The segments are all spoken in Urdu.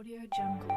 Audio Jungle.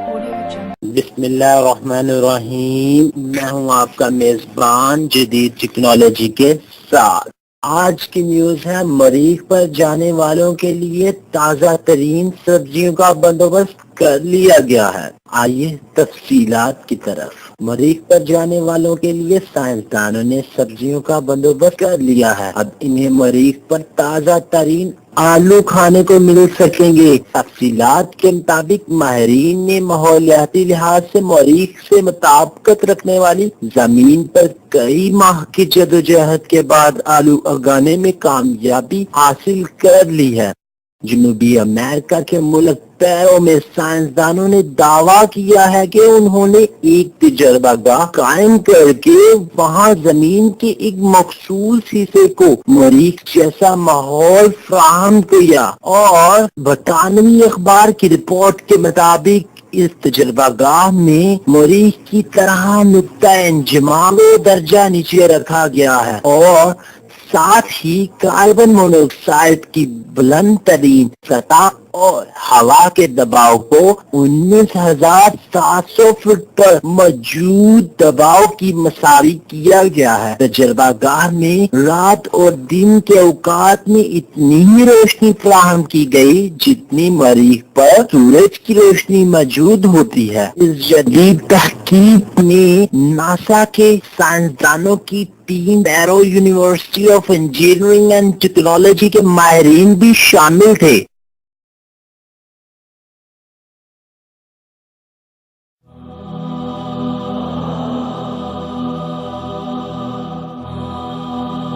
Audio Jungle. بسم اللہ الرحمن الرحیم. میں ہوں آپ کا میزبان جدید ٹیکنالوجی کے ساتھ. آج کی نیوز ہے مریخ پر جانے والوں کے لیے تازہ ترین سبزیوں کا بندوبست کر لیا گیا ہے. آئیے تفصیلات کی طرف. مریخ پر جانے والوں کے لیے سائنسدانوں نے سبزیوں کا بندوبست کر لیا ہے. اب انہیں مریخ پر تازہ ترین آلو کھانے کو مل سکیں گے. تفصیلات کے مطابق ماہرین نے ماحولیاتی لحاظ سے مریخ سے مطابقت رکھنے والی زمین پر کئی ماہ کی جدوجہد کے بعد آلو اگانے میں کامیابی حاصل کر لی ہے. جنوبی امریکہ کے ملک پیرو میں سائنسدانوں نے دعویٰ کیا ہے کہ انہوں نے ایک تجربہ گاہ قائم کر کے وہاں زمین کے ایک مخصوص حصے کو مریخ جیسا ماحول فراہم کیا، اور برطانوی اخبار کی رپورٹ کے مطابق اس تجربہ گاہ میں مریخ کی طرح نقطہ انجمام درجہ نیچے رکھا گیا ہے، اور ساتھ ہی کاربن مونو آکسائڈ کی بلند ترین سطح اور ہوا کے دباؤ کو 19,700 فٹ پر موجود دباؤ کی مساوی کیا گیا ہے. تجربہ گاہ میں رات اور دن کے اوقات میں اتنی ہی روشنی فراہم کی گئی جتنی مریخ پر سورج کی روشنی موجود ہوتی ہے. اس جدید تحقیق میں ناسا کے سائنسدانوں کی team, Peru university of engineering and technology کے ماہرین بھی شامل تھے.